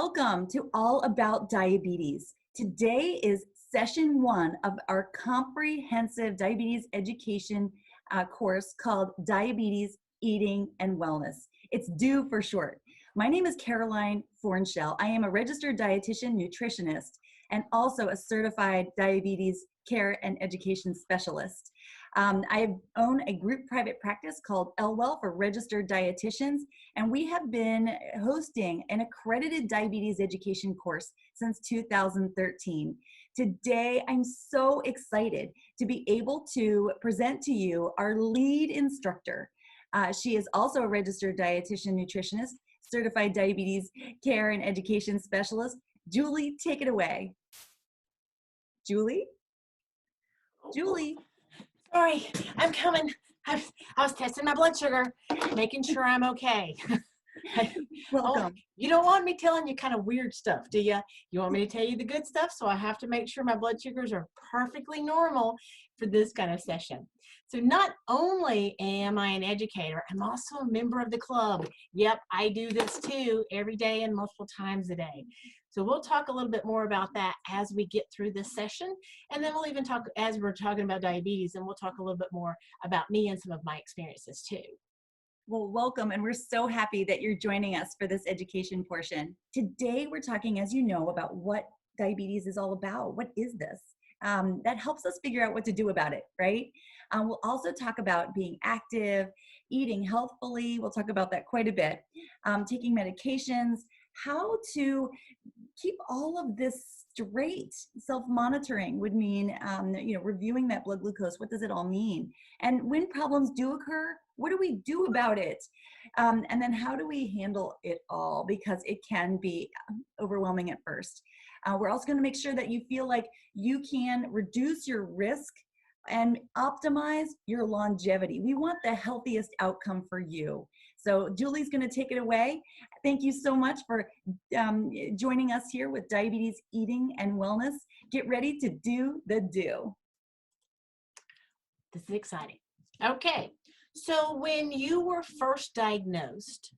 Welcome to All About Diabetes. Today is session 1 of our comprehensive diabetes education course called Diabetes, Eating, and Wellness. It's DO for short. My name is Caroline Fornshell. I am a registered dietitian nutritionist and also a certified diabetes care and education specialist. I own a group private practice called Elwell for registered dietitians, and we have been hosting an accredited diabetes education course since 2013. Today, I'm so excited to be able to present to you our lead instructor. She is also a registered dietitian nutritionist, certified diabetes care and education specialist. Julie, take it away. Julie? Julie? Sorry, I'm coming. I was testing my blood sugar, making sure I'm okay. Welcome. Oh, you don't want me telling you kind of weird stuff, do you? You want me to tell you the good stuff, so I have to make sure my blood sugars are perfectly normal for this kind of session. So not only am I an educator, I'm also a member of the club. Yep, I do this too every day and multiple times a day. So we'll talk a little bit more about that as we get through this session. And then we'll even talk, as we're talking about diabetes, and we'll talk a little bit more about me and some of my experiences too. Well, welcome, and we're so happy that you're joining us for this education portion. Today, we're talking, as you know, about what diabetes is all about. What is this? That helps us figure out what to do about it, right? We'll also talk about being active, eating healthfully. We'll talk about that quite a bit. Taking medications, how to keep all of this straight. Self-monitoring would mean, reviewing that blood glucose. What does it all mean? And when problems do occur, what do we do about it? And then how do we handle it all? Because it can be overwhelming at first. We're also going to make sure that you feel like you can reduce your risk and optimize your longevity. We want the healthiest outcome for you. So Julie's going to take it away. Thank you so much for joining us here with Diabetes, Eating, and Wellness. Get ready to do the do. This is exciting. Okay, so when you were first diagnosed,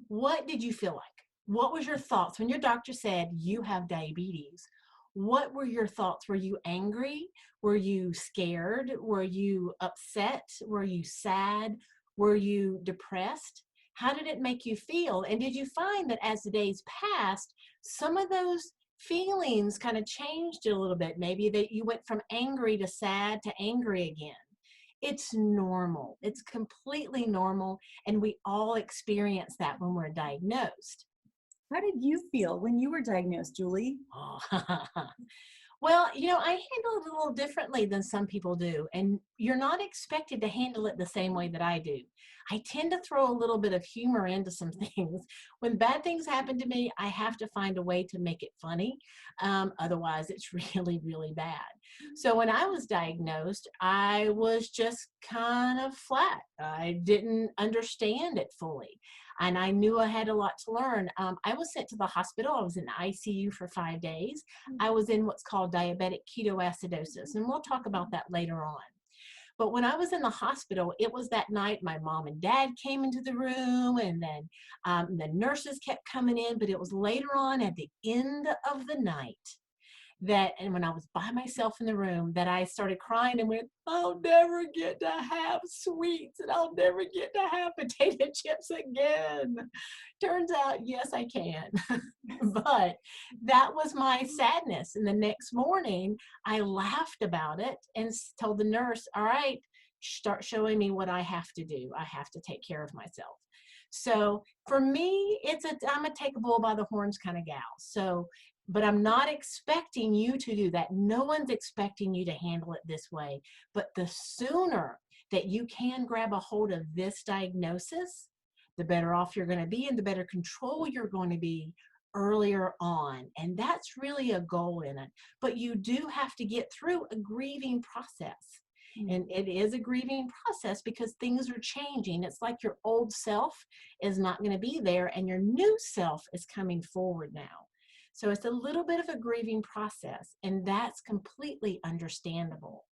what did you feel like? What was your thoughts when your doctor said you have diabetes? What were your thoughts? Were you angry? Were you scared? Were you upset? Were you sad? Were you depressed? How did it make you feel? And did you find that as the days passed, some of those feelings kind of changed a little bit? Maybe that you went from angry to sad to angry again. It's normal. It's completely normal. And we all experience that when we're diagnosed. How did you feel when you were diagnosed, Julie? Oh. Well, I handle it a little differently than some people do, and you're not expected to handle it the same way that I do. I tend to throw a little bit of humor into some things. When bad things happen to me, I have to find a way to make it funny. Otherwise, it's really, really bad. So when I was diagnosed, I was just kind of flat. I didn't understand it fully. And I knew I had a lot to learn. I was sent to the hospital. I was in ICU for 5 days. I was in what's called diabetic ketoacidosis, and we'll talk about that later on. But when I was in the hospital, it was that night my mom and dad came into the room, and then the nurses kept coming in, but it was later on at the end of the night and when I was by myself in the room, that I started crying and went, I'll never get to have sweets, and I'll never get to have potato chips again. Turns out, yes, I can. But that was my sadness. And the next morning, I laughed about it and told the nurse, all right, start showing me what I have to do. I have to take care of myself. So for me, I'm a take a bull by the horns kind of gal. But I'm not expecting you to do that. No one's expecting you to handle it this way. But the sooner that you can grab a hold of this diagnosis, the better off you're going to be and the better control you're going to be earlier on. And that's really a goal in it. But you do have to get through a grieving process. And it is a grieving process because things are changing. It's like your old self is not going to be there and your new self is coming forward now. So it's a little bit of a grieving process, and that's completely understandable.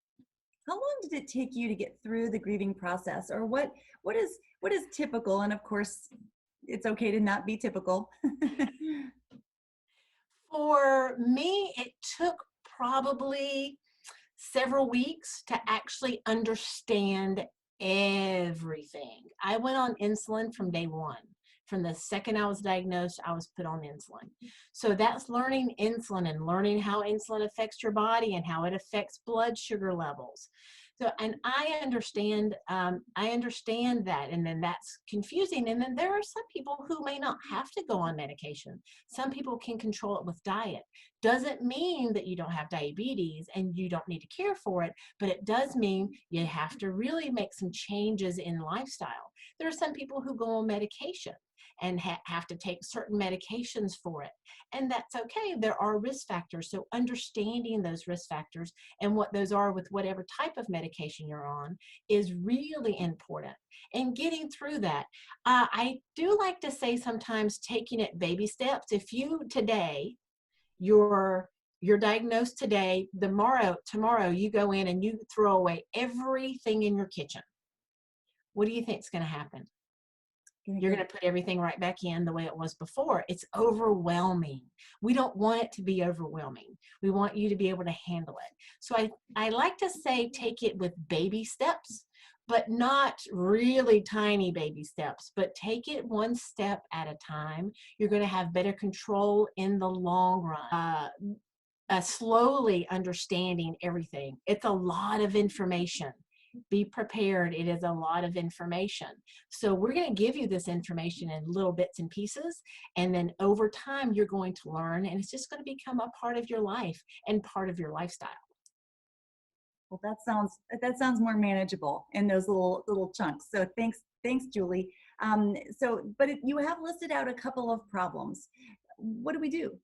How long did it take you to get through the grieving process, or what is typical? And of course, it's okay to not be typical. For me, it took probably several weeks to actually understand everything. I went on insulin from day one. From the second I was diagnosed, I was put on insulin. So that's learning insulin and learning how insulin affects your body and how it affects blood sugar levels. So, and I understand that, and then that's confusing. And then there are some people who may not have to go on medication. Some people can control it with diet. Doesn't mean that you don't have diabetes and you don't need to care for it, but it does mean you have to really make some changes in lifestyle. There are some people who go on medication and have to take certain medications for it. And that's okay. There are risk factors. So understanding those risk factors and what those are with whatever type of medication you're on is really important. And getting through that, I do like to say sometimes taking it baby steps. If you today, you're diagnosed today, tomorrow you go in and you throw away everything in your kitchen. What do you think is going to happen? You're going to put everything right back in the way it was before. It's overwhelming. We don't want it to be overwhelming. We want you to be able to handle it. So I like to say take it with baby steps, but not really tiny baby steps, but take it one step at a time. You're going to have better control in the long run. Slowly understanding everything. It's a lot of information. Be prepared. It is a lot of information. So we're going to give you this information in little bits and pieces. And then over time, you're going to learn, and it's just going to become a part of your life and part of your lifestyle. Well, that sounds more manageable in those little chunks. So thanks, Julie. But you have listed out a couple of problems. What do we do?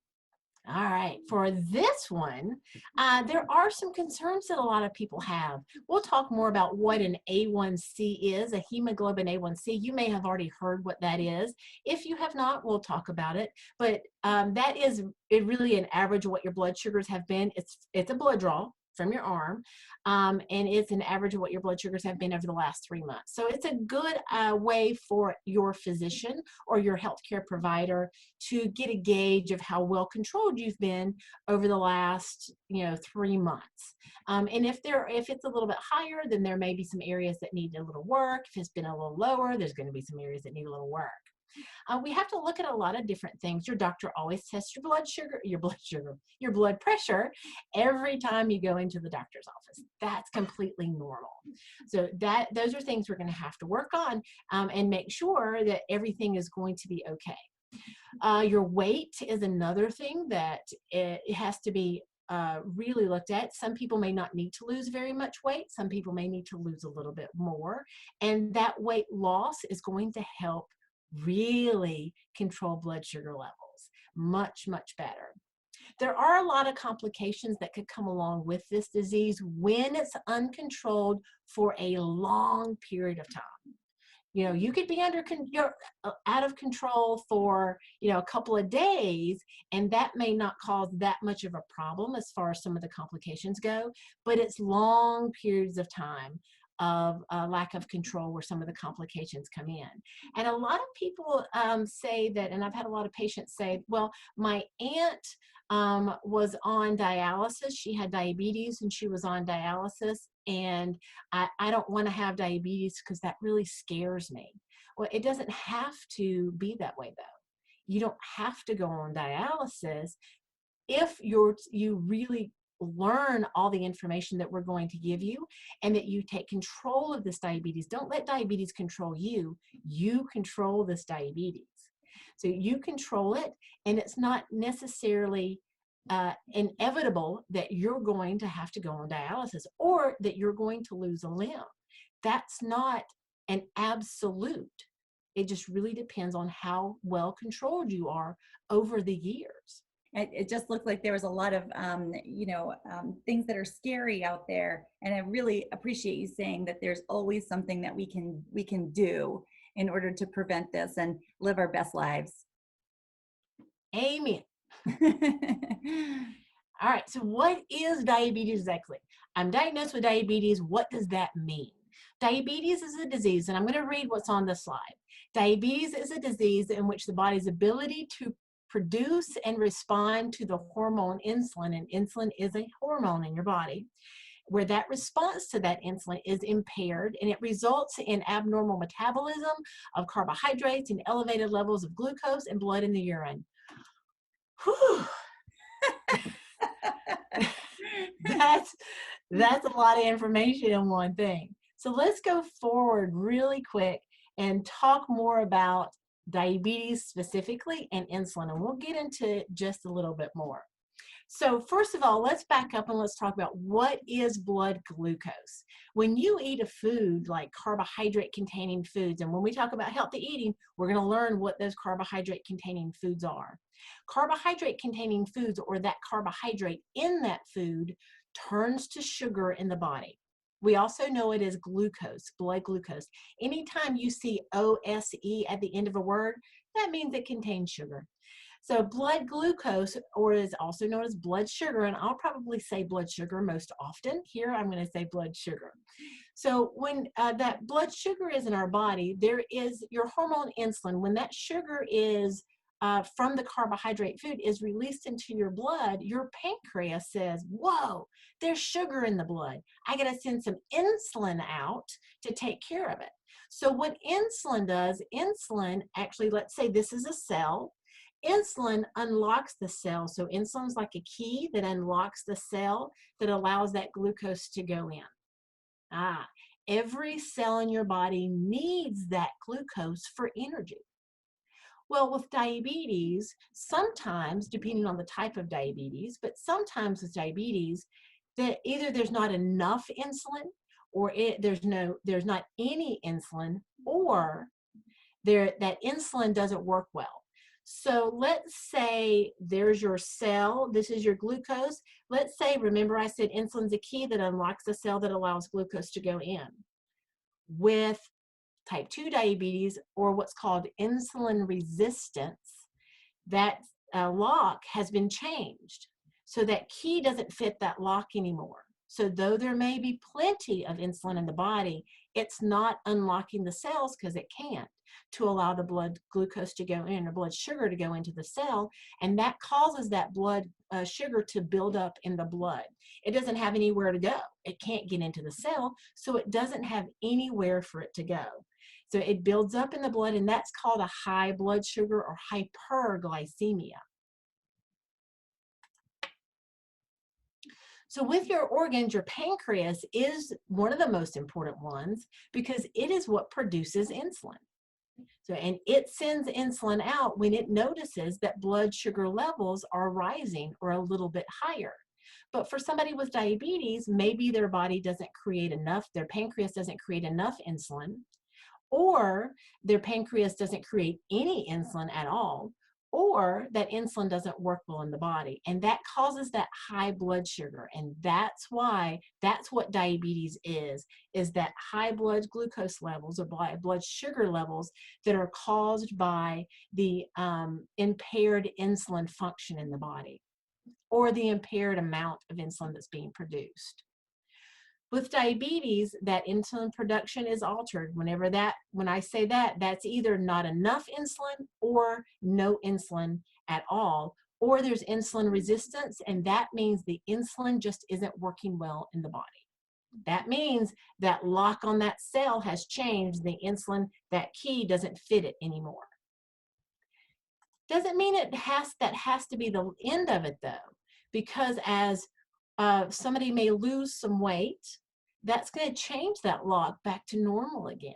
All right, for this one, there are some concerns that a lot of people have. We'll talk more about what an A1C is, a hemoglobin A1C. You may have already heard what that is. If you have not, we'll talk about it. But that is really an average of what your blood sugars have been. It's a blood draw from your arm, and it's an average of what your blood sugars have been over the last 3 months. So it's a good way for your physician or your healthcare provider to get a gauge of how well controlled you've been over the last 3 months. And if it's a little bit higher, then there may be some areas that need a little work. If it's been a little lower, there's going to be some areas that need a little work. We have to look at a lot of different things. Your doctor always tests your blood pressure every time you go into the doctor's office. That's completely normal. So those are things we're going to have to work on and make sure that everything is going to be okay. Your weight is another thing that it has to be really looked at. Some people may not need to lose very much weight. Some people may need to lose a little bit more. And that weight loss is going to help really control blood sugar levels much, much better. There are a lot of complications that could come along with this disease when it's uncontrolled for a long period of time. You could be out of control for, a couple of days, and that may not cause that much of a problem as far as some of the complications go, but it's long periods of time of lack of control where some of the complications come in. And a lot of people say that, and I've had a lot of patients say, well, my aunt was on dialysis. She had diabetes and she was on dialysis, and I don't want to have diabetes because that really scares me. Well, it doesn't have to be that way, though. You don't have to go on dialysis if you really learn all the information that we're going to give you and that you take control of this diabetes. Don't let diabetes control you. You control this diabetes. So you control it, and it's not necessarily inevitable that you're going to have to go on dialysis or that you're going to lose a limb. That's not an absolute. It just really depends on how well controlled you are over the years. It just looked like there was a lot of, things that are scary out there. And I really appreciate you saying that there's always something that we can do in order to prevent this and live our best lives. Amen. All right. So what is diabetes exactly? I'm diagnosed with diabetes. What does that mean? Diabetes is a disease, and I'm going to read what's on the slide. Diabetes is a disease in which the body's ability to produce and respond to the hormone insulin, and insulin is a hormone in your body, where that response to that insulin is impaired, and it results in abnormal metabolism of carbohydrates and elevated levels of glucose and blood in the urine. Whew. That's a lot of information in one thing. So let's go forward really quick and talk more about diabetes specifically and insulin, and we'll get into just a little bit more. So first of all, let's back up and let's talk about what is blood glucose. When you eat a food like carbohydrate containing foods, and when we talk about healthy eating, we're going to learn what those carbohydrate containing foods are. Carbohydrate containing foods, or that carbohydrate in that food, turns to sugar in the body. We also know it as glucose, blood glucose. Anytime you see OSE at the end of a word, that means it contains sugar. So blood glucose, or is also known as blood sugar, and I'll probably say blood sugar most often. Here I'm going to say blood sugar. So when that blood sugar is in our body, there is your hormone insulin. When that sugar is from the carbohydrate food is released into your blood, your pancreas says, whoa, there's sugar in the blood. I got to send some insulin out to take care of it. So what insulin does, insulin actually, let's say this is a cell. Insulin unlocks the cell. So insulin is like a key that unlocks the cell that allows that glucose to go in. Every cell in your body needs that glucose for energy. Well, with diabetes, sometimes, depending on the type of diabetes, but sometimes with diabetes, that either there's not enough insulin, or there's not any insulin, or that insulin doesn't work well. So let's say there's your cell, this is your glucose. Let's say, remember I said insulin's a key that unlocks the cell that allows glucose to go in. With type 2 diabetes, or what's called insulin resistance, that lock has been changed. So that key doesn't fit that lock anymore. So though there may be plenty of insulin in the body, it's not unlocking the cells because it can't, to allow the blood glucose to go in, or blood sugar to go into the cell, and that causes that blood sugar to build up in the blood. It doesn't have anywhere to go. It can't get into the cell, so it doesn't have anywhere for it to go. So it builds up in the blood, and that's called a high blood sugar or hyperglycemia. So with your organs, your pancreas is one of the most important ones because it is what produces insulin. So, and it sends insulin out when it notices that blood sugar levels are rising or a little bit higher. But for somebody with diabetes, maybe their body doesn't create enough, their pancreas doesn't create enough insulin, or their pancreas doesn't create any insulin at all, or that insulin doesn't work well in the body. And that causes that high blood sugar. And that's why, that's what diabetes is that high blood glucose levels or blood sugar levels that are caused by the impaired insulin function in the body, or the impaired amount of insulin that's being produced. With diabetes, that insulin production is altered. When I say that, that's either not enough insulin or no insulin at all, or there's insulin resistance, and that means the insulin just isn't working well in the body. That means that lock on that cell has changed. The insulin, that key doesn't fit it anymore. Doesn't mean that has to be the end of it though, because as somebody may lose some weight, that's going to change that lock back to normal again.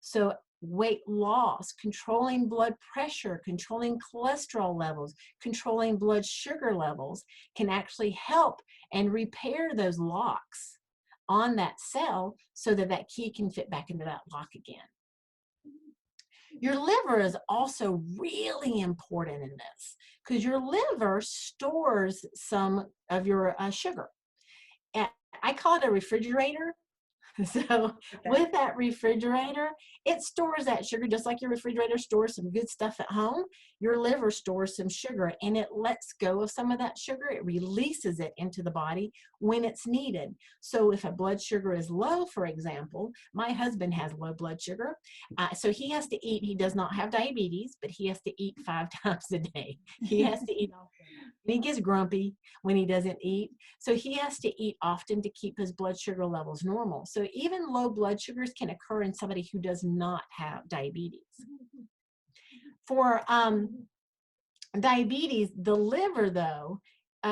So weight loss, controlling blood pressure, controlling cholesterol levels, controlling blood sugar levels can actually help and repair those locks on that cell so that that key can fit back into that lock again. Your liver is also really important in this because your liver stores some of your sugar. And I call it a refrigerator So Okay. with that refrigerator, it stores that sugar just like your refrigerator stores some good stuff at home. Your liver stores some sugar and it lets go of some of that sugar. It releases it into the body when it's needed. So if a blood sugar is low, for example, my husband has low blood sugar. So he has to eat. He does not have diabetes, but he has to eat 5 times a day. He has to eat often. And he gets grumpy when he doesn't eat. So he has to eat often to keep his blood sugar levels normal. So even low blood sugars can occur in somebody who does not have diabetes. For diabetes, the liver, though,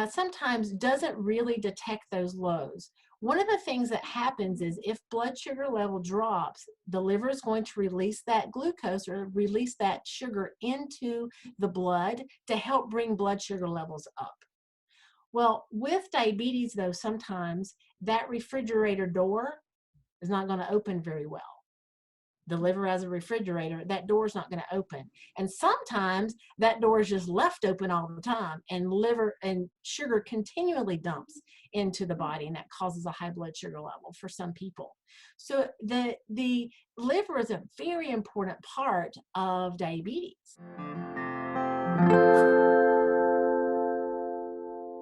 sometimes doesn't really detect those lows. One of the things that happens is if blood sugar level drops, the liver is going to release that glucose or release that sugar into the blood to help bring blood sugar levels up. Well, with diabetes, though, sometimes that refrigerator door is not going to open very well. The liver as a refrigerator, that door is not going to open. And sometimes that door is just left open all the time, and liver and sugar continually dumps into the body, and that causes a high blood sugar level for some people. So the liver is a very important part of diabetes.